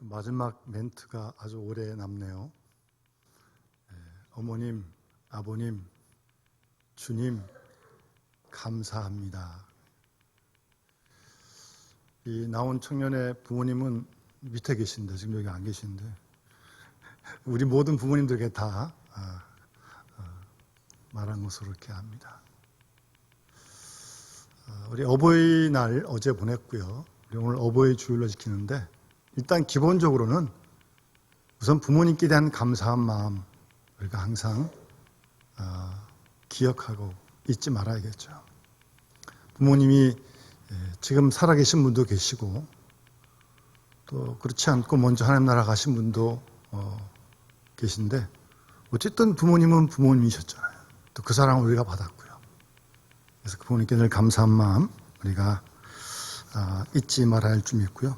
마지막 멘트가 아주 오래 남네요. 어머님, 아버님, 주님, 감사합니다. 이 나온 청년의 부모님은 밑에 계신데, 지금 여기 안 계신데, 우리 모든 부모님들에게 다 말한 것으로 이렇게 합니다. 우리 어버이날 어제 보냈고요. 우리 오늘 어버이 주일로 지키는데, 일단 기본적으로는 우선 부모님께 대한 감사한 마음 우리가 항상 기억하고 잊지 말아야겠죠. 부모님이 지금 살아계신 분도 계시고 또 그렇지 않고 먼저 하나님 나라 가신 분도 계신데, 어쨌든 부모님은 부모님이셨잖아요. 또 그 사랑을 우리가 받았고요. 그래서 그 부모님께 늘 감사한 마음 우리가 잊지 말아야 할 줄 믿고요.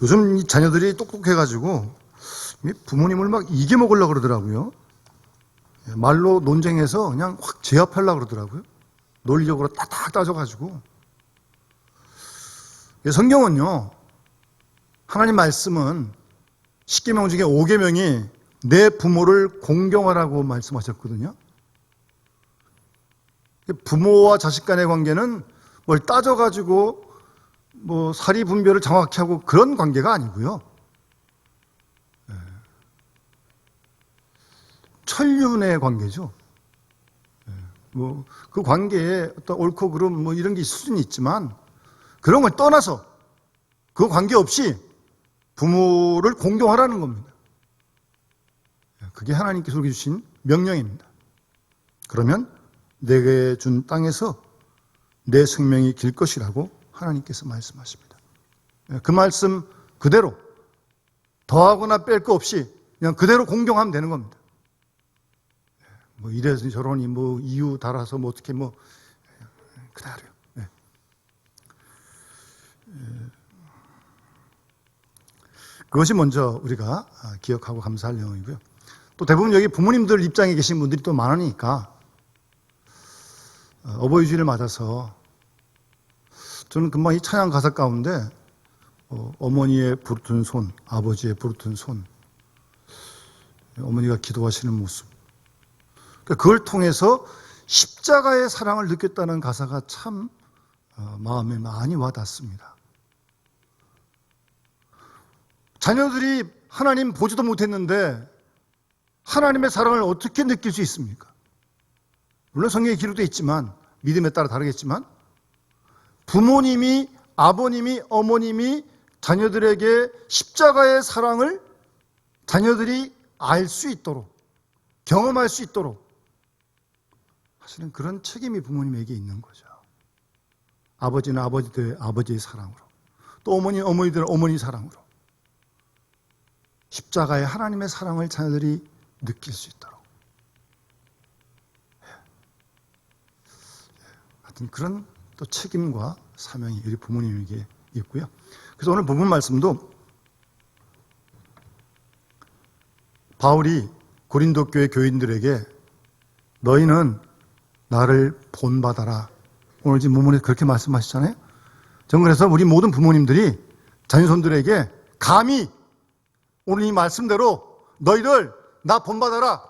요즘 이 자녀들이 똑똑해가지고 부모님을 막 이겨먹으려고 그러더라고요. 말로 논쟁해서 그냥 확 제압하려고 그러더라고요. 논리적으로 딱딱 따져가지고. 성경은요, 하나님 말씀은 10계명 중에 5계명이 내 부모를 공경하라고 말씀하셨거든요. 부모와 자식 간의 관계는 뭘 따져가지고 뭐 사리 분별을 정확히 하고 그런 관계가 아니고요. 천륜의 관계죠. 뭐 그 관계에 어떤 옳고 그름 뭐 이런 게 있을 수는 있지만, 그런 걸 떠나서 그 관계 없이 부모를 공경하라는 겁니다. 그게 하나님께서 우리에게 주신 명령입니다. 그러면 내게 준 땅에서 내 생명이 길 것이라고 하나님께서 말씀하십니다. 그 말씀 그대로 더하거나 뺄 거 없이 그냥 그대로 공경하면 되는 겁니다. 뭐 이래서 저러니 뭐 이유 달아서 뭐 어떻게 뭐 그대로요. 그것이 먼저 우리가 기억하고 감사할 내용이고요. 또 대부분 여기 부모님들 입장에 계신 분들이 또 많으니까 어버이 주일을 맞아서 저는 금방 이 찬양 가사 가운데 어머니의 부르튼 손, 아버지의 부르튼 손, 어머니가 기도하시는 모습, 그걸 통해서 십자가의 사랑을 느꼈다는 가사가 참 마음에 많이 와닿습니다. 자녀들이 하나님 보지도 못했는데 하나님의 사랑을 어떻게 느낄 수 있습니까? 물론 성경에 기록되어 있지만, 믿음에 따라 다르겠지만, 부모님이, 아버님이, 어머님이 자녀들에게 십자가의 사랑을 자녀들이 알 수 있도록, 경험할 수 있도록 사실은 그런 책임이 부모님에게 있는 거죠. 아버지는 아버지의 사랑으로, 또 어머니는 어머니 사랑으로 십자가의 하나님의 사랑을 자녀들이 느낄 수 있도록 하여튼 그런 또 책임과 사명이 우리 부모님에게 있고요. 그래서 오늘 본문 말씀도 바울이 고린도 교회 교인들에게 너희는 나를 본받아라, 오늘 지금 본문에 그렇게 말씀하시잖아요. 전 그래서 우리 모든 부모님들이 자녀손들에게 감히 오늘 이 말씀대로 너희들 나 본받아라,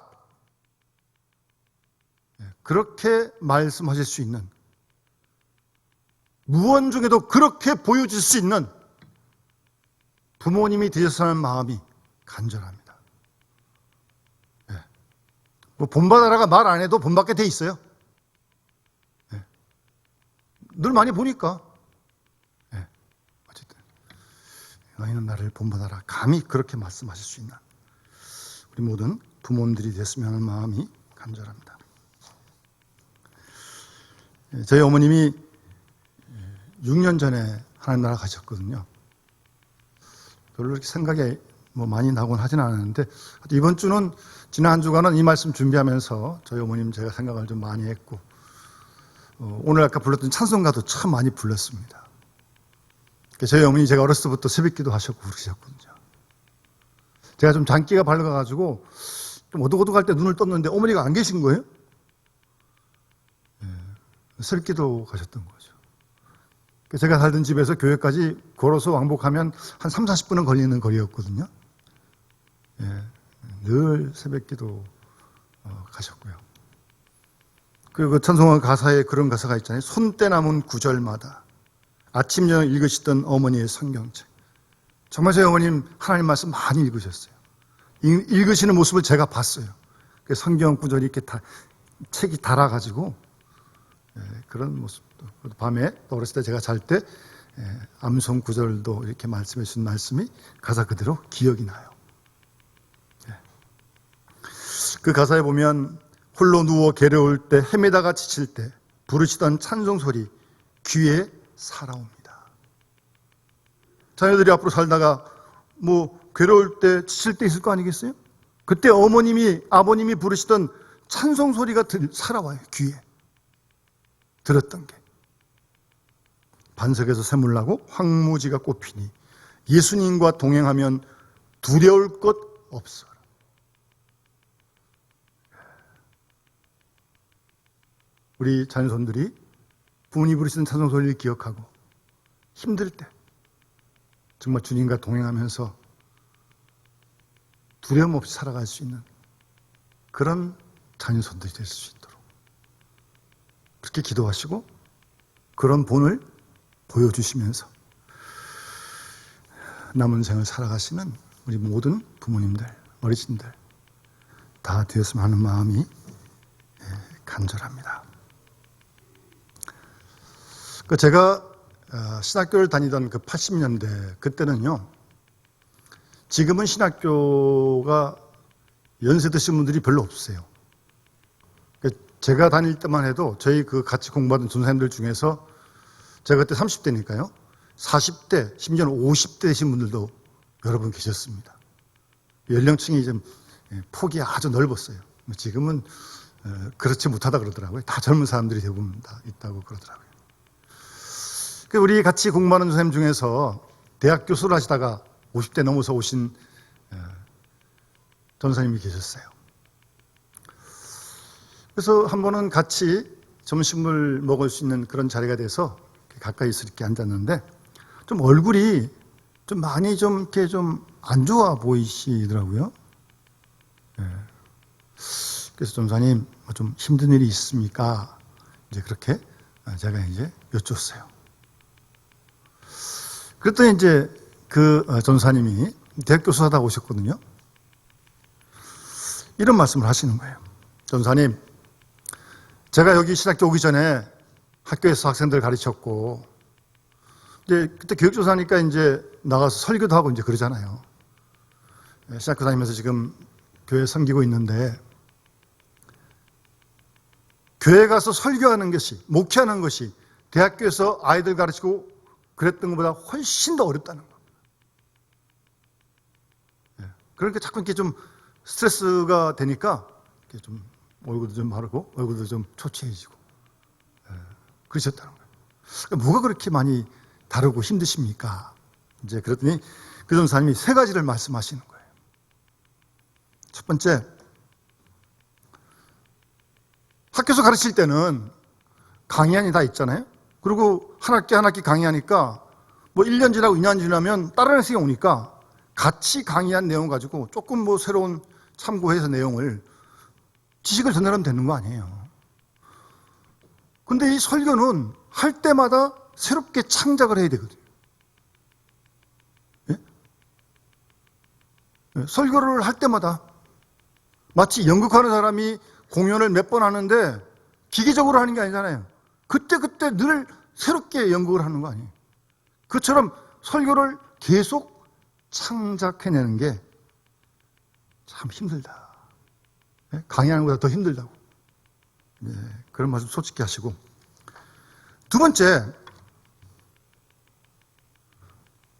그렇게 말씀하실 수 있는, 무언 중에도 그렇게 보여줄 수 있는 부모님이 되셨으라는 마음이 간절합니다. 뭐 본받아라가 말 안 해도 본받게 돼 있어요. 늘 많이 보니까. 어쨌든 너희는 나를 본받아라, 감히 그렇게 말씀하실 수 있는 우리 모든 부모님들이 됐으면 하는 마음이 간절합니다. 저희 어머님이 6년 전에 하나님 나라 가셨거든요. 별로 이렇게 생각이 뭐 많이 나곤 하진 않았는데, 이번 주는, 지난 한 주간은 이 말씀 준비하면서 저희 어머님 제가 생각을 좀 많이 했고, 오늘 아까 불렀던 찬송가도 참 많이 불렀습니다. 저희 어머니 제가 어렸을 때부터 새벽기도 하셨고 그러셨거든요. 제가 좀 장기가 밝아가지고 좀 어둑어둑할 때 눈을 떴는데 어머니가 안 계신 거예요. 새벽기도 가셨던 거죠. 제가 살던 집에서 교회까지 걸어서 왕복하면 한 3, 40분은 걸리는 거리였거든요. 예, 늘 새벽기도 가셨고요. 그리고 그 찬송가 가사에 그런 가사가 있잖아요. 손때 남은 구절마다 아침 저녁 읽으시던 어머니의 성경책. 정말 저희 어머님 하나님 말씀 많이 읽으셨어요. 읽으시는 모습을 제가 봤어요. 그 성경 구절이 이렇게 책이 달아가지고 그런 모습도. 밤에 어렸을 때 제가 잘 때 암송 구절도 이렇게 말씀해 주신 말씀이 가사 그대로 기억이 나요. 그 가사에 보면 홀로 누워 괴로울 때 헤매다가 지칠 때 부르시던 찬송 소리 귀에 살아옵니다. 자녀들이 앞으로 살다가 뭐 괴로울 때 지칠 때 있을 거 아니겠어요? 그때 어머님이 아버님이 부르시던 찬송 소리가 살아와요. 귀에 들었던 게. 반석에서 샘물 나고 황무지가 꽃피니 예수님과 동행하면 두려울 것 없어라. 우리 자녀손들이 부모님이 부르시는 찬송 소리를 기억하고 힘들 때 정말 주님과 동행하면서 두려움 없이 살아갈 수 있는 그런 자녀손들이 될 수 있도록 그렇게 기도하시고 그런 본을 보여주시면서 남은 생을 살아가시는 우리 모든 부모님들, 어르신들 다 되었으면 하는 마음이 간절합니다. 제가 신학교를 다니던 그 80년대 그때는요, 지금은 신학교가 연세 드신 분들이 별로 없으세요. 제가 다닐 때만 해도 저희 그 같이 공부하던 전사님들 중에서 제가 그때 30대니까요. 40대, 심지어는 50대 되신 분들도 여러 분 계셨습니다. 연령층이 좀 폭이 아주 넓었어요. 지금은 그렇지 못하다 그러더라고요. 다 젊은 사람들이 대부분 다 있다고 그러더라고요. 우리 같이 공부하는 선생님 중에서 대학 교수를 하시다가 50대 넘어서 오신 전사님이 계셨어요. 그래서 한 번은 같이 점심을 먹을 수 있는 그런 자리가 돼서 가까이 이렇게 앉았는데 좀 얼굴이 좀 많이 좀 이렇게 좀 안 좋아 보이시더라고요. 그래서 전사님 좀 힘든 일이 있습니까? 이제 그렇게 제가 이제 여쭈었어요. 그랬더니 이제 그 전사님이 대학 교수 하다 오셨거든요. 이런 말씀을 하시는 거예요. 전사님, 제가 여기 신학교 오기 전에 학교에서 학생들 가르쳤고, 이제 그때 교육조사니까 이제 나가서 설교도 하고 이제 그러잖아요. 신학교 다니면서 지금 교회 섬기고 있는데, 교회 가서 설교하는 것이, 목회하는 것이 대학교에서 아이들 가르치고 그랬던 것보다 훨씬 더 어렵다는 거. 그러니까 자꾸 이렇게 좀 스트레스가 되니까 이렇게 좀 얼굴도 좀 마르고 얼굴도 좀 초췌해지고 그러셨다는 거예요. 그러니까 뭐가 그렇게 많이 다르고 힘드십니까? 이제 그랬더니 그 전사님이 세 가지를 말씀하시는 거예요. 첫 번째, 학교에서 가르칠 때는 강의안이 다 있잖아요. 그리고 한 학기 강의하니까 뭐 1년 지나고 2년 지나면 다른 학생이 오니까 같이 강의한 내용 가지고 조금 뭐 새로운 참고해서 내용을 지식을 전달하면 되는 거 아니에요. 근데 이 설교는 할 때마다 새롭게 창작을 해야 되거든요. 예? 설교를 할 때마다 마치 연극하는 사람이 공연을 몇 번 하는데 기계적으로 하는 게 아니잖아요. 그때 늘 새롭게 연극을 하는 거 아니에요. 그처럼 설교를 계속 창작해내는 게 참 힘들다. 강의하는 것보다 더 힘들다고. 그런 말씀 솔직히 하시고. 두 번째,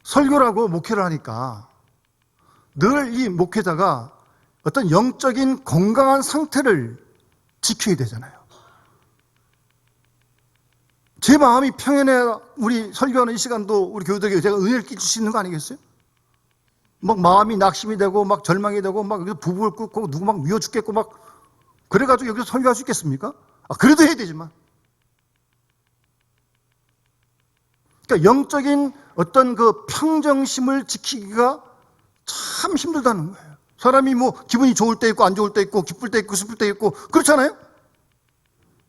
설교라고 목회를 하니까 늘 이 목회자가 어떤 영적인 건강한 상태를 지켜야 되잖아요. 제 마음이 평안해야 우리 설교하는 이 시간도 우리 교우들에게 제가 은혜를 끼칠 수 있는 거 아니겠어요? 막 마음이 낙심이 되고 막 절망이 되고 막 부부를 꿇고 누구 막 미워 죽겠고 막 그래가지고 여기서 설교할 수 있겠습니까? 그래도 해야 되지만 그러니까 영적인 어떤 그 평정심을 지키기가 참 힘들다는 거예요. 사람이 뭐 기분이 좋을 때 있고 안 좋을 때 있고 기쁠 때 있고 슬플 때 있고 그렇잖아요.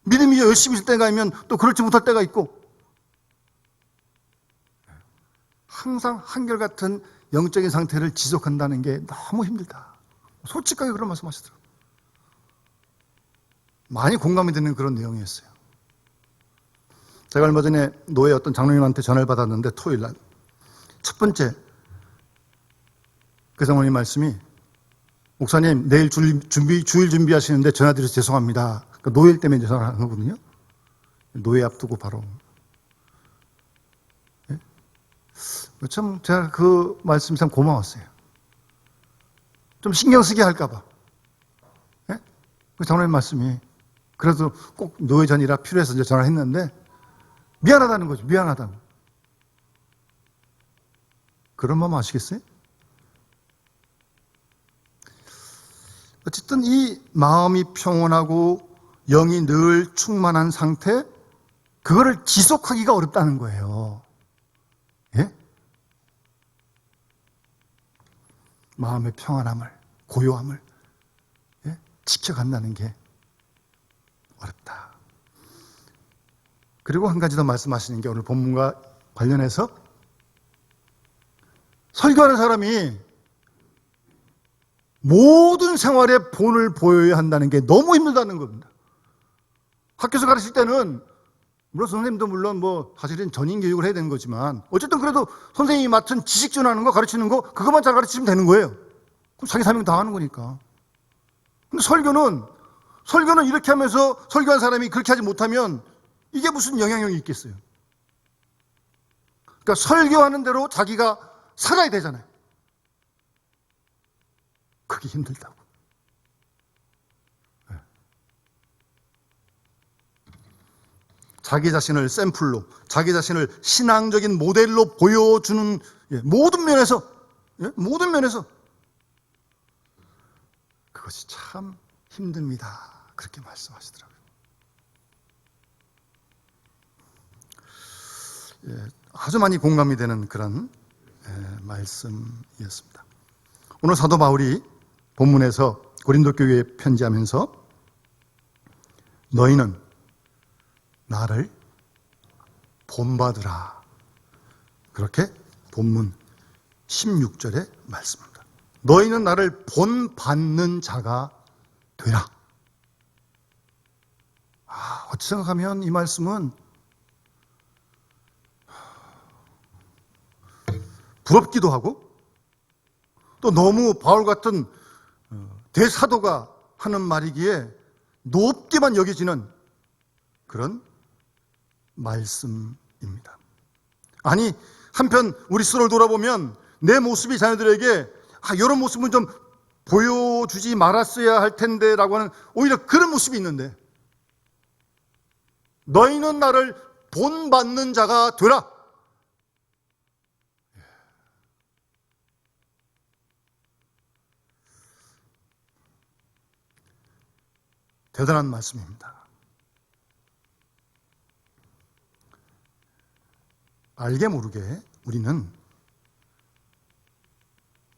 믿음이 열심히 있을 때가 있으면 또 그렇지 못할 때가 있고 항상 한결같은 영적인 상태를 지속한다는 게 너무 힘들다. 솔직하게 그런 말씀하시더라고요. 많이 공감이 되는 그런 내용이었어요. 제가 얼마 전에 노예 어떤 장로님한테 전화를 받았는데 토요일 날 첫 번째 그 장로님 말씀이 목사님 내일 주일 준비하시는데 전화드려서 죄송합니다. 그러니까 노예 때문에 전화를 하는 거거든요. 노예 앞두고 바로. 예? 참 제가 그 말씀이 참 고마웠어요. 좀 신경 쓰게 할까 봐. 예? 그 장로님 말씀이 그래도 꼭 노예 전이라 필요해서 이제 전화를 했는데 미안하다는 거죠. 미안하다고. 그런 마음 아시겠어요? 어쨌든 이 마음이 평온하고 영이 늘 충만한 상태, 그거를 지속하기가 어렵다는 거예요. 예? 마음의 평안함을, 고요함을 지켜간다는 게 어렵다. 그리고 한 가지 더 말씀하시는 게 오늘 본문과 관련해서 설교하는 사람이 모든 생활에 본을 보여야 한다는 게 너무 힘들다는 겁니다. 학교에서 가르칠 때는 물론 선생님도 물론 뭐 사실은 전인 교육을 해야 되는 거지만 어쨌든 그래도 선생님이 맡은 지식 전하는 거 가르치는 거 그것만 잘 가르치면 되는 거예요. 그럼 자기 사명 다 하는 거니까. 근데 설교는 이렇게 하면서 설교한 사람이 그렇게 하지 못하면 이게 무슨 영향력이 있겠어요. 그러니까 설교하는 대로 자기가 살아야 되잖아요. 그게 힘들다고. 네. 자기 자신을 샘플로, 자기 자신을 신앙적인 모델로 보여주는 모든 면에서 그것이 참 힘듭니다. 그렇게 말씀하시더라고요. 아주 많이 공감이 되는 그런 말씀이었습니다. 오늘 사도 바울이 본문에서 고린도 교회에 편지하면서 너희는 나를 본받으라. 그렇게 본문 16절에 말씀합니다. 너희는 나를 본받는 자가 되라. 어찌 생각하면 이 말씀은 부럽기도 하고 또 너무 바울 같은 대사도가 하는 말이기에 높게만 여겨지는 그런 말씀입니다. 아니 한편 우리 스스로를 돌아보면 내 모습이 자녀들에게 이런 모습은 좀 보여주지 말았어야 할 텐데 라고 하는 오히려 그런 모습이 있는데 너희는 나를 본받는 자가 되라. 대단한 말씀입니다. 알게 모르게 우리는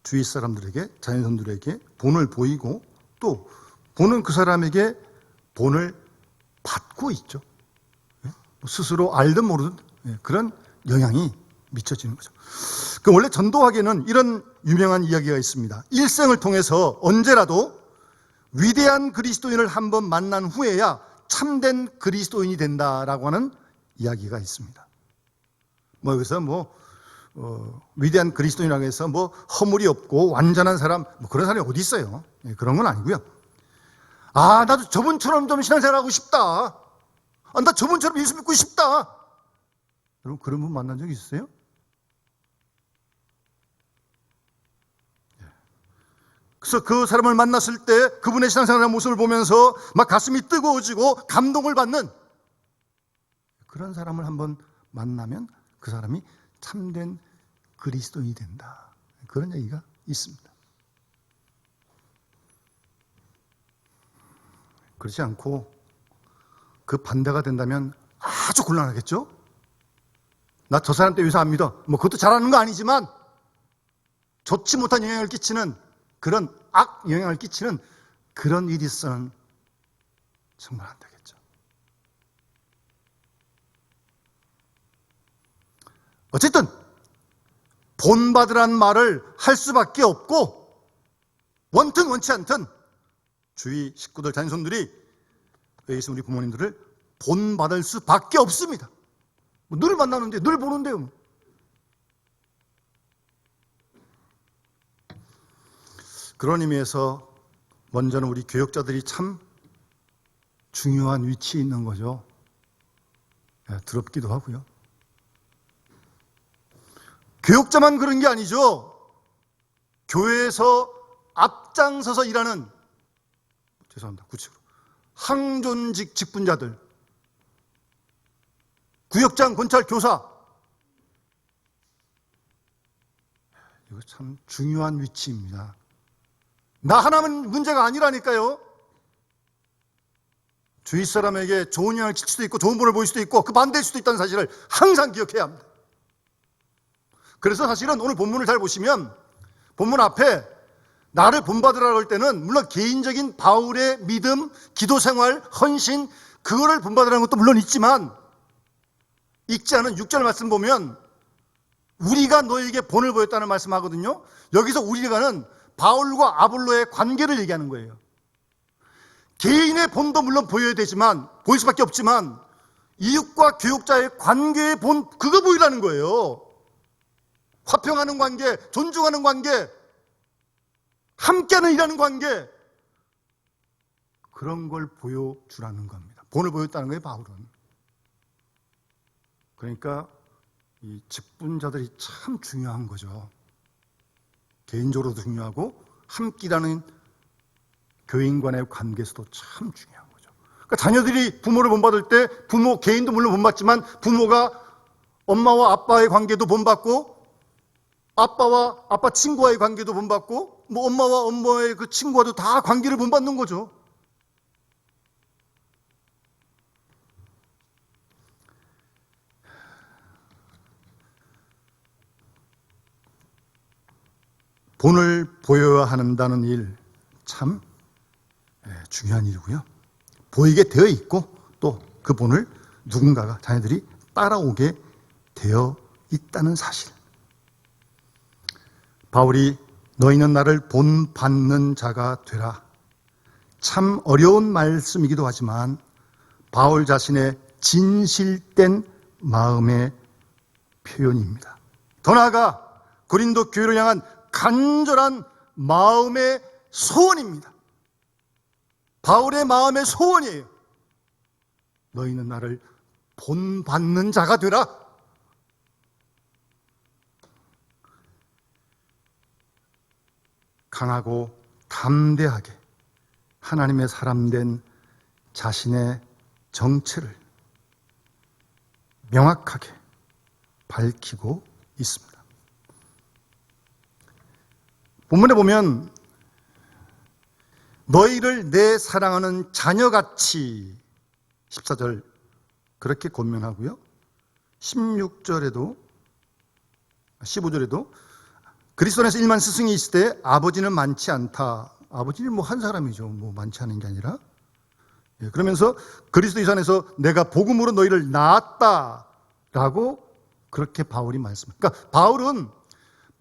주위 사람들에게, 자녀들에게 본을 보이고 또 보는 그 사람에게 본을 받고 있죠. 스스로 알든 모르든 그런 영향이 미쳐지는 거죠. 원래 전도학에는 이런 유명한 이야기가 있습니다. 일생을 통해서 언제라도 위대한 그리스도인을 한번 만난 후에야 참된 그리스도인이 된다라고 하는 이야기가 있습니다. 여기서 위대한 그리스도인이라고 해서 허물이 없고 완전한 사람, 그런 사람이 어디 있어요? 그런 건 아니고요. 나도 저분처럼 좀 신앙생활하고 싶다. 나 저분처럼 예수 믿고 싶다. 여러분 그런 분 만난 적 있으세요? 그래서 그 사람을 만났을 때 그분의 신앙생활하는 모습을 보면서 막 가슴이 뜨거워지고 감동을 받는 그런 사람을 한번 만나면 그 사람이 참된 그리스도인이 된다. 그런 얘기가 있습니다. 그렇지 않고 그 반대가 된다면 아주 곤란하겠죠? 나 저 사람 때문에 안 믿어. 뭐 그것도 잘하는 거 아니지만 좋지 못한 영향을 끼치는 그런 영향을 끼치는 그런 일이 있어서는 정말 안 되겠죠. 어쨌든 본받으란 말을 할 수밖에 없고 원튼 원치 않든 주위 식구들 자녀손들이 여기 있는 우리 부모님들을 본받을 수밖에 없습니다. 늘 만나는데 늘 보는데요. 그런 의미에서 먼저는 우리 교역자들이 참 중요한 위치에 있는 거죠. 더럽기도 하고요. 교역자만 그런 게 아니죠. 교회에서 앞장서서 일하는, 죄송합니다, 구체적으로 항존직 직분자들, 구역장, 권찰, 교사, 이거 참 중요한 위치입니다. 나 하나면 문제가 아니라니까요. 주위 사람에게 좋은 영향을 끼칠 수도 있고 좋은 본을 보일 수도 있고 그 반대일 수도 있다는 사실을 항상 기억해야 합니다. 그래서 사실은 오늘 본문을 잘 보시면 본문 앞에 나를 본받으라고 할 때는 물론 개인적인 바울의 믿음, 기도생활, 헌신 그거를 본받으라는 것도 물론 있지만 읽지 않은 6절 말씀 보면 우리가 너에게 본을 보였다는 말씀하거든요. 여기서 우리가는 바울과 아볼로의 관계를 얘기하는 거예요. 개인의 본도 물론 보여야 되지만 보일 수밖에 없지만 이웃과 교육자의 관계의 본 그거 보이라는 거예요. 화평하는 관계, 존중하는 관계, 함께는 일하는 관계 그런 걸 보여주라는 겁니다. 본을 보였다는 거예요, 바울은. 그러니까 이 직분자들이 참 중요한 거죠. 개인적으로도 중요하고 함께 일하는 교인 간의 관계에서도 참 중요한 거죠. 그러니까 자녀들이 부모를 본받을 때 부모 개인도 물론 본받지만 부모가 엄마와 아빠의 관계도 본받고 아빠와 아빠 친구와의 관계도 본받고 뭐 엄마와 엄마의 그 친구와도 다 관계를 본받는 거죠. 본을 보여야 한다는 일 참 중요한 일이고요. 보이게 되어 있고 또 그 본을 누군가가 자녀들이 따라오게 되어 있다는 사실. 바울이 너희는 나를 본받는 자가 되라. 참 어려운 말씀이기도 하지만 바울 자신의 진실된 마음의 표현입니다. 더 나아가 고린도 교회를 향한 간절한 마음의 소원입니다. 바울의 마음의 소원이에요. 너희는 나를 본받는 자가 되라. 강하고 담대하게 하나님의 사람된 자신의 정체를 명확하게 밝히고 있습니다. 본문에 보면 너희를 내 사랑하는 자녀같이 14절 그렇게 권면하고요. 16절에도 15절에도 그리스도 안에서 1만 스승이 있을 때 아버지는 많지 않다. 아버지는 뭐 한 사람이죠. 뭐 많지 않은 게 아니라. 그러면서 그리스도 안에서 내가 복음으로 너희를 낳았다라고 그렇게 바울이 말씀합니다. 그러니까 바울은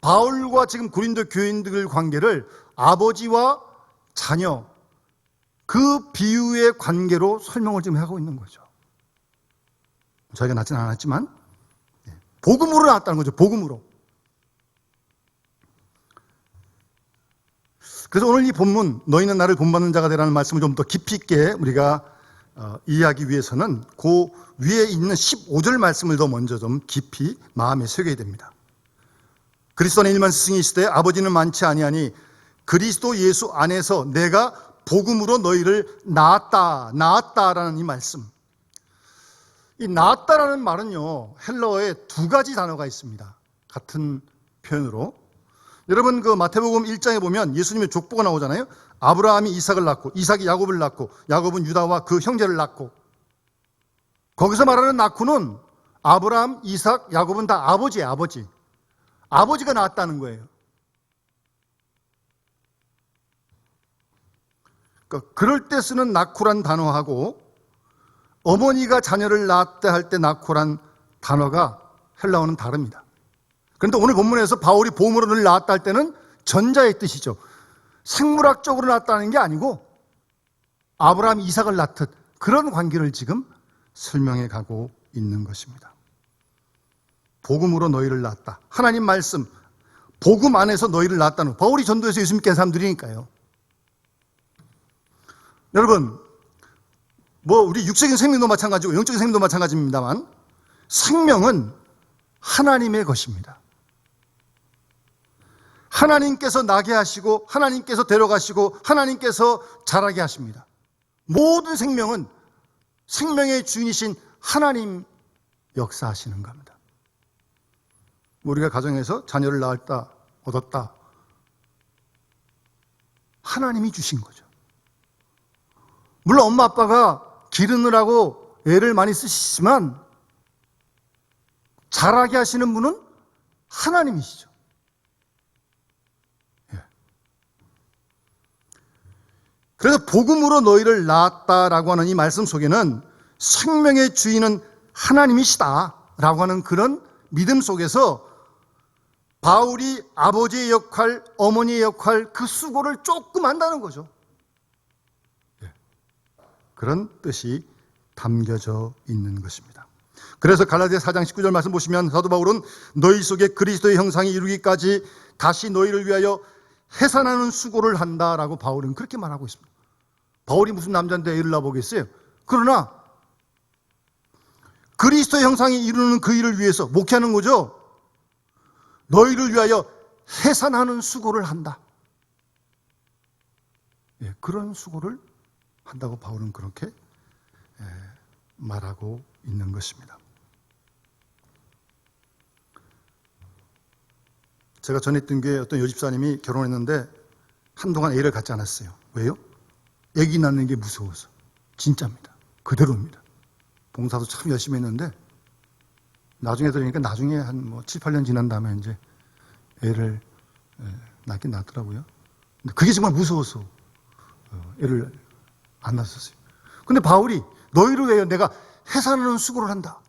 바울과 지금 고린도 교인들 관계를 아버지와 자녀 그 비유의 관계로 설명을 지금 하고 있는 거죠. 저희가 낳지는 않았지만 복음으로 낳았다는 거죠. 복음으로. 그래서 오늘 이 본문 너희는 나를 본받는 자가 되라는 말씀을 좀 더 깊이 있게 우리가 이해하기 위해서는 그 위에 있는 15절 말씀을 더 먼저 좀 깊이 마음에 새겨야 됩니다. 그리스도 안에 1만 스승이 있을 때 아버지는 많지 아니하니 그리스도 예수 안에서 내가 복음으로 너희를 낳았다라는 이 말씀. 이 낳았다라는 말은요, 헬러어에 두 가지 단어가 있습니다. 같은 표현으로. 여러분 그 마태복음 1장에 보면 예수님의 족보가 나오잖아요. 아브라함이 이삭을 낳고 이삭이 야곱을 낳고 야곱은 유다와 그 형제를 낳고 거기서 말하는 낳고는 아브라함, 이삭, 야곱은 다 아버지예요, 아버지. 아버지가 낳았다는 거예요. 그러니까 그럴 때 쓰는 나쿠란 단어하고 어머니가 자녀를 낳았다 할 때 나쿠란 단어가 헬라어는 다릅니다. 그런데 오늘 본문에서 바울이 보물을 낳았다 할 때는 전자의 뜻이죠. 생물학적으로 낳았다는 게 아니고 아브라함, 이삭을 낳듯 그런 관계를 지금 설명해 가고 있는 것입니다. 복음으로 너희를 낳았다. 하나님 말씀, 복음 안에서 너희를 낳았다는, 바울이 전도해서 예수 믿게 한 사람들이니까요. 여러분, 우리 육적인 생명도 마찬가지고 영적인 생명도 마찬가지입니다만 생명은 하나님의 것입니다. 하나님께서 나게 하시고 하나님께서 데려가시고 하나님께서 자라게 하십니다. 모든 생명은 생명의 주인이신 하나님 역사하시는 겁니다. 우리가 가정에서 자녀를 낳았다, 얻었다, 하나님이 주신 거죠. 물론 엄마 아빠가 기르느라고 애를 많이 쓰시지만 자라게 하시는 분은 하나님이시죠. 그래서 복음으로 너희를 낳았다라고 하는 이 말씀 속에는 생명의 주인은 하나님이시다라고 하는 그런 믿음 속에서 바울이 아버지의 역할, 어머니의 역할, 그 수고를 조금 한다는 거죠. 그런 뜻이 담겨져 있는 것입니다. 그래서 갈라디아 4장 19절 말씀 보시면 사도 바울은 너희 속에 그리스도의 형상이 이루기까지 다시 너희를 위하여 해산하는 수고를 한다라고 바울은 그렇게 말하고 있습니다. 바울이 무슨 남자인데 애를 낳아보겠어요? 그러나 그리스도의 형상이 이루는 그 일을 위해서 목회하는 거죠. 너희를 위하여 해산하는 수고를 한다. 그런 수고를 한다고 바울은 그렇게 말하고 있는 것입니다. 제가 전에 있던 교회에 어떤 여집사님이 결혼했는데 한동안 애를 갖지 않았어요. 왜요? 애기 낳는 게 무서워서. 진짜입니다. 그대로입니다. 봉사도 참 열심히 했는데 나중에 들으니까 나중에 한 7, 8년 지난 다음에 이제 애를 낳긴 낳더라고요. 근데 그게 정말 무서워서 애를 안 낳았었어요. 근데 바울이 너희를 위하여 내가 해산하는 수고를 한다.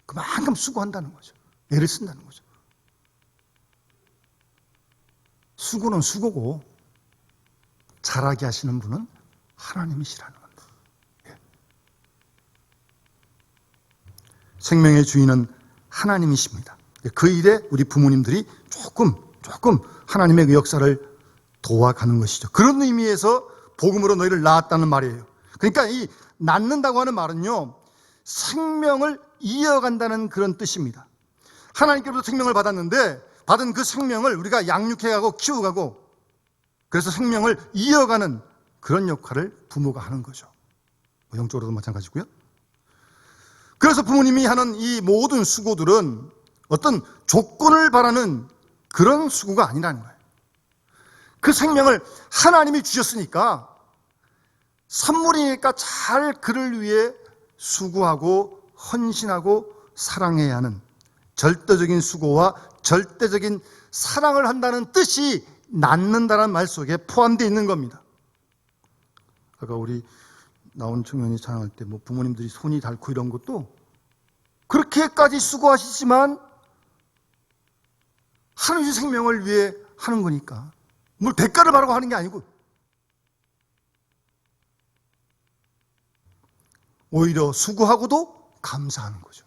그만큼 수고한다는 거죠. 애를 쓴다는 거죠. 수고는 수고고 자라게 하시는 분은 하나님이시라는 겁니다. 생명의 주인은 하나님이십니다. 그 일에 우리 부모님들이 조금 하나님의 그 역사를 도와가는 것이죠. 그런 의미에서 복음으로 너희를 낳았다는 말이에요. 그러니까 이 낳는다고 하는 말은요, 생명을 이어간다는 그런 뜻입니다. 하나님께로부터 생명을 받았는데 받은 그 생명을 우리가 양육해가고 키워가고 그래서 생명을 이어가는 그런 역할을 부모가 하는 거죠. 영적으로도 마찬가지고요. 그래서 부모님이 하는 이 모든 수고들은 어떤 조건을 바라는 그런 수고가 아니라는 거예요. 그 생명을 하나님이 주셨으니까 선물이니까 잘 그를 위해 수고하고 헌신하고 사랑해야 하는 절대적인 수고와 절대적인 사랑을 한다는 뜻이 낳는다는 말 속에 포함되어 있는 겁니다. 아까 우리 나온 청년이 자랑할 때 부모님들이 손이 닳고 이런 것도 그렇게까지 수고하시지만 하나님의 생명을 위해 하는 거니까 뭘 대가를 바라고 하는 게 아니고 오히려 수고하고도 감사하는 거죠.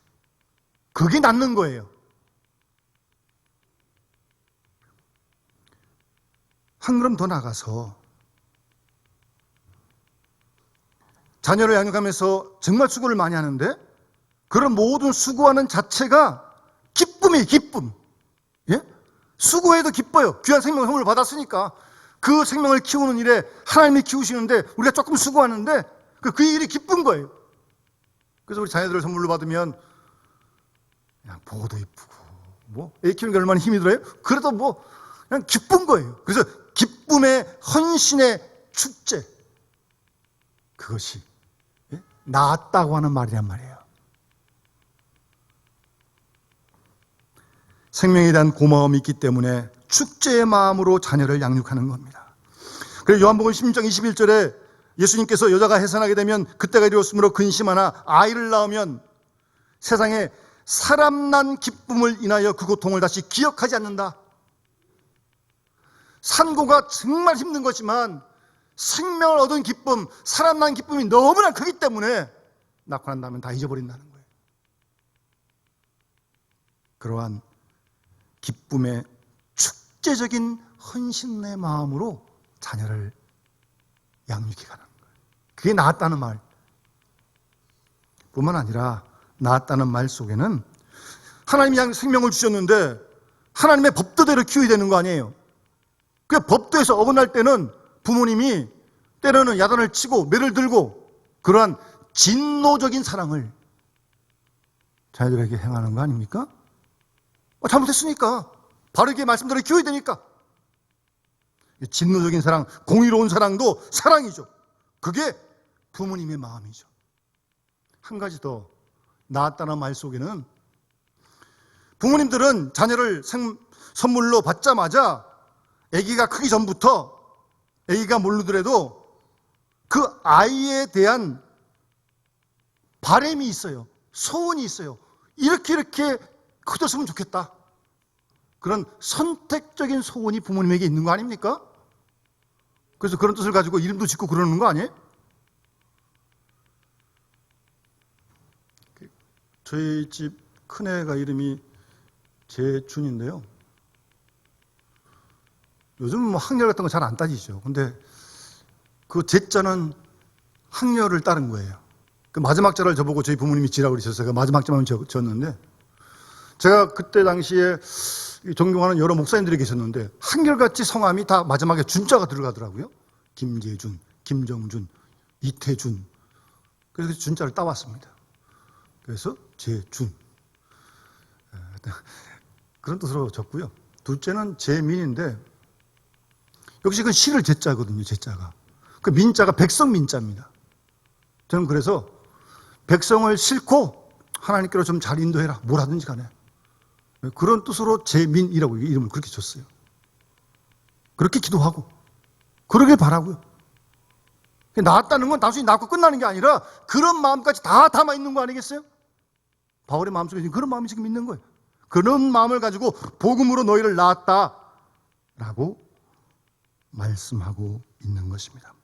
그게 낫는 거예요. 한 걸음 더 나가서 자녀를 양육하면서 정말 수고를 많이 하는데 그런 모든 수고하는 자체가 기쁨이에요. 기쁨. 예? 수고해도 기뻐요. 귀한 생명을 선물을 받았으니까 그 생명을 키우는 일에 하나님이 키우시는데 우리가 조금 수고하는데 그 일이 기쁜 거예요. 그래서 우리 자녀들을 선물로 받으면 그냥 보고도 이쁘고 애 키우는 게 얼마나 힘이 들어요? 그래도 그냥 기쁜 거예요. 그래서 기쁨의 헌신의 축제, 그것이 낳았다고 하는 말이란 말이에요. 생명에 대한 고마움이 있기 때문에 축제의 마음으로 자녀를 양육하는 겁니다. 그래서 요한복음 16장 21절에 예수님께서 여자가 해산하게 되면 그때가 이르렀으므로 근심하나 아이를 낳으면 세상에 사람 난 기쁨을 인하여 그 고통을 다시 기억하지 않는다. 산고가 정말 힘든 거지만 생명을 얻은 기쁨, 사람 난 기쁨이 너무나 크기 때문에 낳고 난 다음에 다 잊어버린다는 거예요. 그러한 기쁨의 축제적인 헌신의 마음으로 자녀를 양육해 가는 거예요. 그게 낳았다는 말 뿐만 아니라 낳았다는 말 속에는 하나님이 생명을 주셨는데 하나님의 법도대로 키워야 되는 거 아니에요. 그 법도에서 어긋날 때는 부모님이 때로는 야단을 치고 매를 들고 그러한 진노적인 사랑을 자녀들에게 행하는 거 아닙니까? 잘못했으니까 바르게 말씀대로 키워야 되니까. 진노적인 사랑, 공의로운 사랑도 사랑이죠. 그게 부모님의 마음이죠. 한 가지 더, 낳았다는 말 속에는 부모님들은 자녀를 선물로 받자마자 아기가 크기 전부터 아기가 모르더라도 그 아이에 대한 바람이 있어요. 소원이 있어요. 이렇게 커졌으면 좋겠다. 그런 선택적인 소원이 부모님에게 있는 거 아닙니까? 그래서 그런 뜻을 가지고 이름도 짓고 그러는 거 아니에요? 저희 집 큰애가 이름이 재준인데요. 요즘 뭐 학렬 같은 거 잘 안 따지죠. 근데 그 제자는 학렬을 따른 거예요. 그 마지막 자를 저보고 저희 부모님이 지라고 그러셨어요. 마지막 자만 졌는데 제가 그때 당시에 존경하는 여러 목사님들이 계셨는데 한결같이 성함이 다 마지막에 준자가 들어가더라고요. 김재준, 김정준, 이태준. 그래서 준자를 따왔습니다. 그래서 재준. 그런 뜻으로 적고요. 둘째는 재민인데 역시 그 시를 제자거든요. 제자가. 그 민자가 백성 민자입니다. 저는 그래서 백성을 싣고 하나님께로 좀 잘 인도해라. 뭘 하든지 간에. 그런 뜻으로 재민이라고 이름을 그렇게 줬어요. 그렇게 기도하고 그러길 바라고요. 낳았다는 건 단순히 낳고 끝나는 게 아니라 그런 마음까지 다 담아 있는 거 아니겠어요? 바울의 마음속에 지금 그런 마음이 지금 있는 거예요. 그런 마음을 가지고 복음으로 너희를 낳았다라고 말씀하고 있는 것입니다.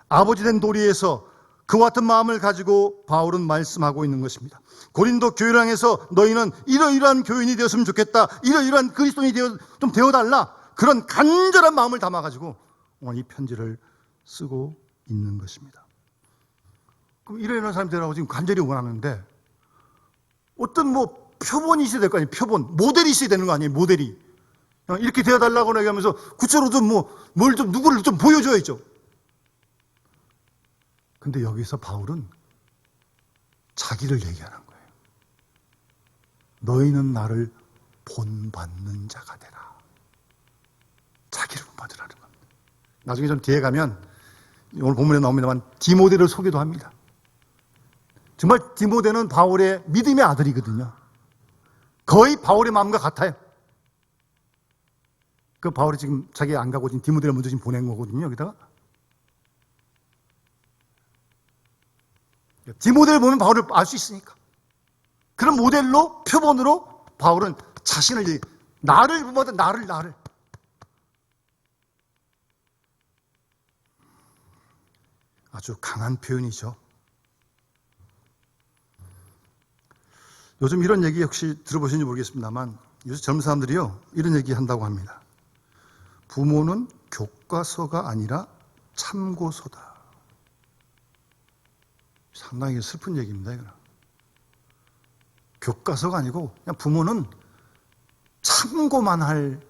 아버지 된 도리에서 그와 같은 마음을 가지고 바울은 말씀하고 있는 것입니다. 고린도 교회를 향해서 너희는 이러이러한 교인이 되었으면 좋겠다. 이러이러한 그리스도인이 좀 되어달라. 그런 간절한 마음을 담아가지고 오늘 이 편지를 쓰고 있는 것입니다. 그럼 이러이러한 사람이 되라고 지금 간절히 원하는데 어떤 표본이 있어야 될 거 아니에요. 표본. 모델이 있어야 되는 거 아니에요. 모델이. 이렇게 되어달라고 얘기하면서 구체로 좀 누구를 좀 보여줘야죠. 근데 여기서 바울은 자기를 얘기하는 거예요. 너희는 나를 본받는 자가 되라. 자기를 본받으라는 겁니다. 나중에 좀 뒤에 가면 오늘 본문에 나옵니다만 디모데를 소개도 합니다. 정말 디모데는 바울의 믿음의 아들이거든요. 거의 바울의 마음과 같아요. 그 바울이 지금 자기가 안 가고 지금 디모데를 먼저 지금 보낸 거거든요. 여기다가 디모데를 보면 바울을 알 수 있으니까. 그런 모델로 표본으로 바울은 자신을 나를 본받아 나를 아주 강한 표현이죠. 요즘 이런 얘기 혹시 들어보시는지 모르겠습니다만 요즘 젊은 사람들이요 이런 얘기 한다고 합니다. 부모는 교과서가 아니라 참고서다. 상당히 슬픈 얘기입니다. 이거는. 교과서가 아니고 그냥 부모는 참고만 할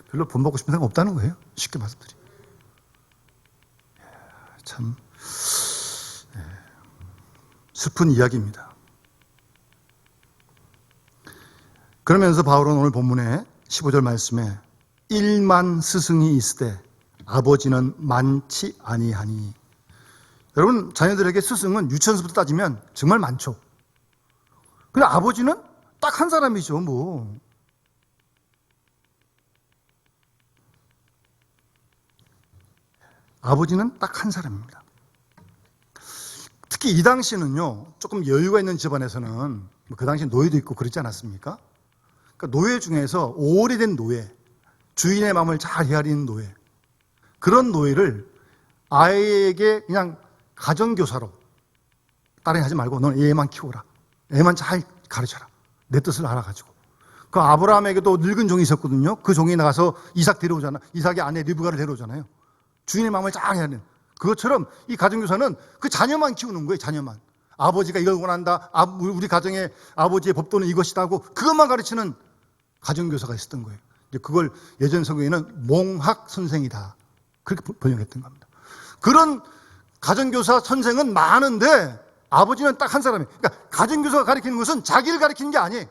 별로 본받고 싶은 생각 없다는 거예요. 쉽게 말씀드리면. 참 슬픈 이야기입니다. 그러면서 바울은 오늘 본문에 15절 말씀에 1만 스승이 있으되 아버지는 많지 아니하니. 여러분 자녀들에게 스승은 유치원서부터 따지면 정말 많죠. 근데 아버지는 딱 한 사람이죠, 뭐. 아버지는 딱 한 사람입니다. 특히 이 당시는요, 조금 여유가 있는 집안에서는, 그 당시 노예도 있고 그렇지 않았습니까? 그러니까 노예 중에서 오래된 노예, 주인의 마음을 잘 헤아리는 노예, 그런 노예를 아이에게 그냥 가정교사로, 딸이 하지 말고 너는 얘만 키워라, 얘만 잘 가르쳐라, 내 뜻을 알아가지고. 그 아브라함에게도 늙은 종이 있었거든요. 그 종이 나가서 이삭 데려오잖아. 이삭의 아내 리브가를 데려오잖아요. 주인의 마음을 잘 헤아리는. 그것처럼 이 가정교사는 그 자녀만 키우는 거예요, 자녀만. 아버지가 이걸 원한다, 우리 가정의 아버지의 법도는 이것이다 하고 그것만 가르치는 가정교사가 있었던 거예요. 그걸 예전 성경에는 몽학 선생이다, 그렇게 번역했던 겁니다. 그런 가정교사 선생은 많은데 아버지는 딱 한 사람이에요. 그러니까 가정교사가 가르치는 것은 자기를 가르치는 게 아니에요.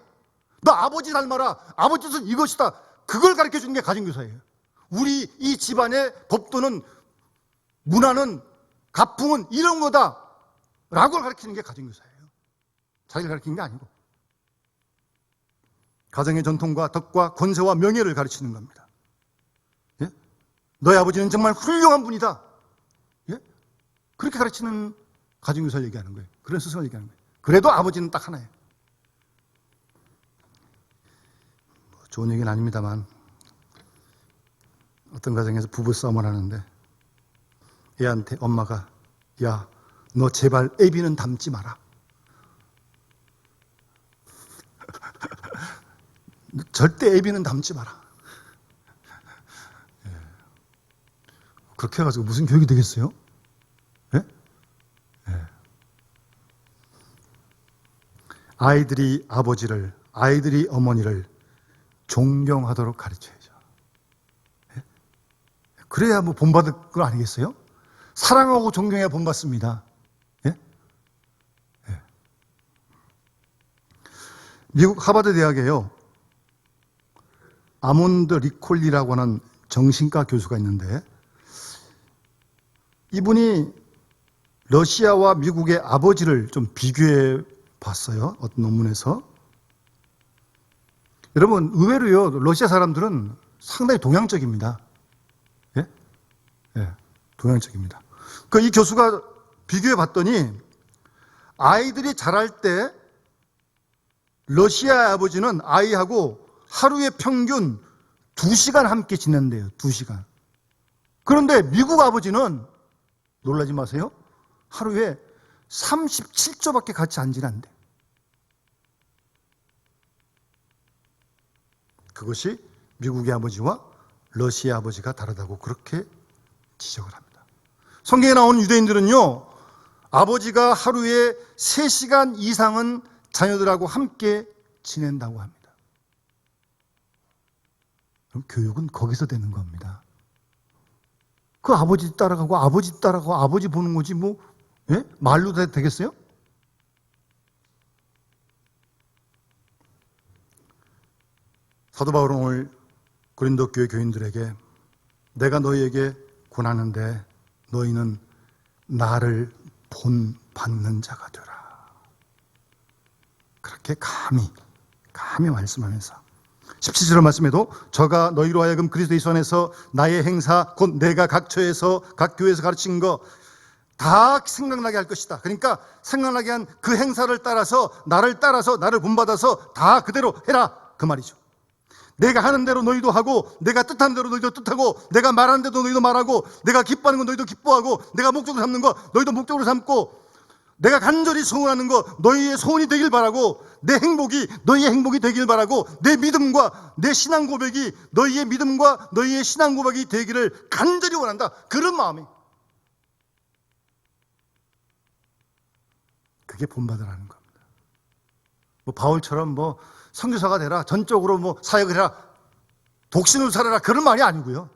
너 아버지 닮아라, 아버지 뜻은 이것이다, 그걸 가르쳐주는 게 가정교사예요. 우리 이 집안의 법도는, 문화는, 가풍은 이런 거다 라고 가르치는 게 가정교사예요. 자기를 가르치는 게 아니고 가정의 전통과 덕과 권세와 명예를 가르치는 겁니다. 예? 너희 아버지는 정말 훌륭한 분이다, 예? 그렇게 가르치는 가정교사를 얘기하는 거예요. 그런 스승을 얘기하는 거예요. 그래도 아버지는 딱 하나예요. 좋은 얘기는 아닙니다만, 어떤 가정에서 부부싸움을 하는데 애한테 엄마가, 야, 너 제발 애비는 닮지 마라. 절대 애비는 닮지 마라. 예. 그렇게 해가지고 무슨 교육이 되겠어요? 예? 예. 아이들이 아버지를, 아이들이 어머니를 존경하도록 가르쳐야죠. 예? 그래야 뭐 본받을 거 아니겠어요? 사랑하고 존경해야 본받습니다. 예? 예. 미국 하버드 대학에요, 아몬드 리콜리라고 하는 정신과 교수가 있는데, 이분이 러시아와 미국의 아버지를 좀 비교해 봤어요, 어떤 논문에서. 여러분, 의외로요, 러시아 사람들은 상당히 동양적입니다. 예? 예, 동양적입니다. 이 교수가 비교해 봤더니 아이들이 자랄 때 러시아 아버지는 아이하고 하루에 평균 2시간 함께 지낸대요. 2시간. 그런데 미국 아버지는, 놀라지 마세요, 하루에 37초밖에 같이 안 지낸대. 그것이 미국의 아버지와 러시아 아버지가 다르다고 그렇게 지적을 합니다. 성경에 나오는 유대인들은요, 아버지가 하루에 3시간 이상은 자녀들하고 함께 지낸다고 합니다. 그럼 교육은 거기서 되는 겁니다. 그 아버지 따라가고 아버지 따라가고 아버지 보는 거지 뭐, 예? 말로 되겠어요? 사도 바울은 오늘 고린도 교회 교인들에게, 내가 너희에게 권하는데 너희는 나를 본받는 자가 되라, 그렇게 감히 말씀하면서 17절 말씀에도, 저가 너희로 하여금 그리스도 예수 안에서 나의 행사, 곧 내가 각 처에서 각 교회에서 가르친 거 다 생각나게 할 것이다. 그러니까 생각나게 한 그 행사를 따라서, 나를 본받아서 다 그대로 해라, 그 말이죠. 내가 하는 대로 너희도 하고, 내가 뜻하는 대로 너희도 뜻하고, 내가 말하는 대로 너희도 말하고, 내가 기뻐하는 거 너희도 기뻐하고, 내가 목적으로 삼는 거 너희도 목적으로 삼고, 내가 간절히 소원하는 거 너희의 소원이 되길 바라고, 내 행복이 너희의 행복이 되길 바라고, 내 믿음과 내 신앙 고백이 너희의 믿음과 너희의 신앙 고백이 되기를 간절히 원한다, 그런 마음이, 그게 본받으라는 겁니다. 뭐 바울처럼 뭐 선교사가 되라, 전적으로 뭐 사역을 해라, 독신으로 살아라, 그런 말이 아니고요.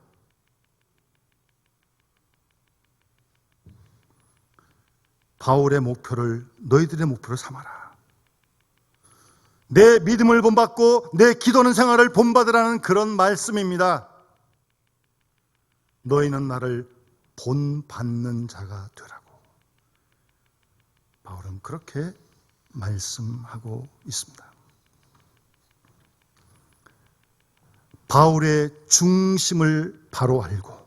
바울의 목표를 너희들의 목표로 삼아라. 내 믿음을 본받고 내 기도하는 생활을 본받으라는 그런 말씀입니다. 너희는 나를 본받는 자가 되라고 바울은 그렇게 말씀하고 있습니다. 바울의 중심을 바로 알고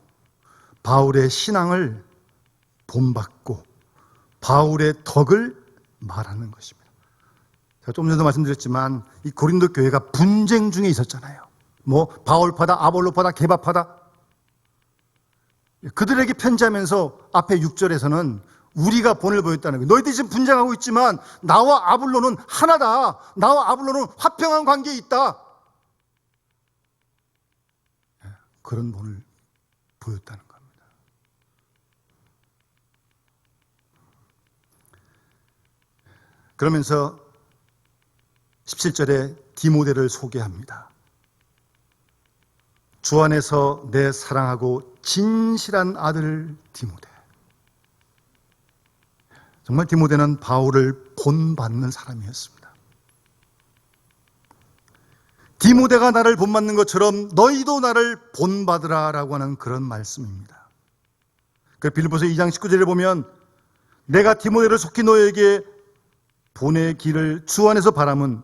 바울의 신앙을 본받고 바울의 덕을 말하는 것입니다. 제가 좀 전에도 말씀드렸지만 이 고린도 교회가 분쟁 중에 있었잖아요. 뭐 바울파다 아볼로파다 게바파다. 그들에게 편지하면서 앞에 6절에서는 우리가 본을 보였다는 거예요. 너희들이 지금 분쟁하고 있지만 나와 아볼로는 하나다. 나와 아볼로는 화평한 관계에 있다. 그런 본을 보였다는 겁니다. 그러면서 17절에 디모데를 소개합니다. 주 안에서 내 사랑하고 진실한 아들 디모데. 정말 디모데는 바울을 본받는 사람이었습니다. 디모데가 나를 본받는 것처럼 너희도 나를 본받으라 라고 하는 그런 말씀입니다. 그 빌립보서 2장 19절에 보면 내가 디모데를 속히 너희에게 보내기를 주 안에서 바람은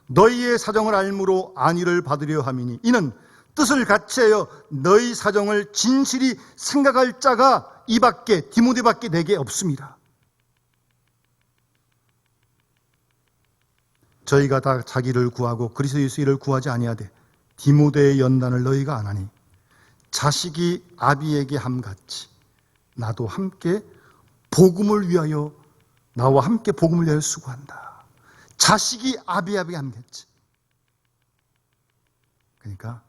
너희의 사정을 알므로 안위를 받으려 함이니 이는 뜻을 같이하여 너희 사정을 진실이 생각할 자가 이 밖에 디모데밖에 내게 없습니다. 저희가 다 자기를 구하고 그리스도 예수 일을 구하지 아니하되 디모데의 연단을 너희가 안 하니 자식이 아비에게 함같이 나도 함께 복음을 위하여 나와 함께 복음을 위하여 수고한다. 자식이 아비에게 함같이. 그러니까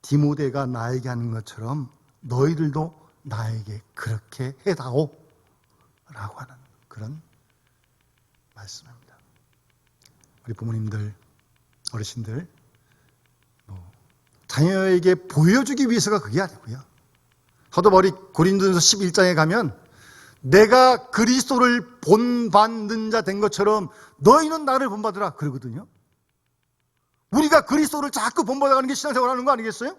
디모데가 나에게 하는 것처럼 너희들도 나에게 그렇게 해다오 라고 하는 그런 말씀입니다. 우리 부모님들, 어르신들 자녀에게 보여주기 위해서가 그게 아니고요. 사도 바울이 고린도전서 11장에 가면 내가 그리스도를 본받는 자 된 것처럼 너희는 나를 본받으라 그러거든요. 우리가 그리스도를 자꾸 본받아가는 게 신앙생활 하는 거 아니겠어요?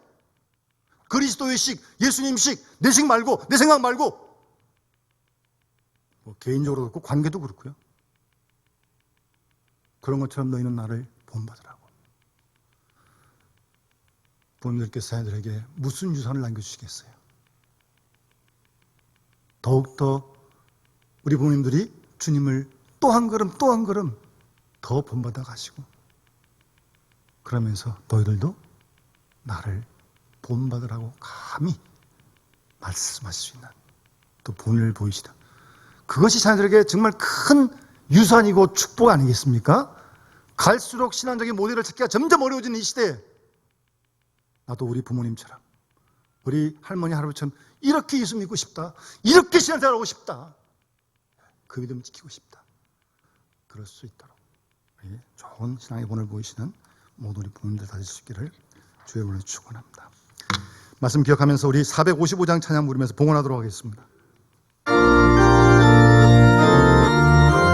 그리스도의 식, 예수님식, 내 식 말고 내 생각 말고 개인적으로 그렇고 관계도 그렇고요. 그런 것처럼 너희는 나를 본받으라고. 부모님들께서 자녀들에게 무슨 유산을 남겨주시겠어요? 더욱더 우리 부모님들이 주님을 또 한 걸음 또 한 걸음 더 본받아 가시고 그러면서 너희들도 나를 본받으라고 감히 말씀하실 수 있는 또 본을 보이시다. 그것이 자녀들에게 정말 큰 유산이고 축복 아니겠습니까? 갈수록 신앙적인 모델을 찾기가 점점 어려워지는 이 시대에 나도 우리 부모님처럼 우리 할머니 할아버지처럼 이렇게 예수 믿고 싶다. 이렇게 신앙생활하고 싶다. 그 믿음 지키고 싶다. 그럴 수 있도록 좋은 신앙의 본을 보이시는 모든 우리 부모님들 다 되실 수 있기를 주의 이름으로 축원합니다. 말씀 기억하면서 우리 455장 찬양 부르면서 봉헌하도록 하겠습니다.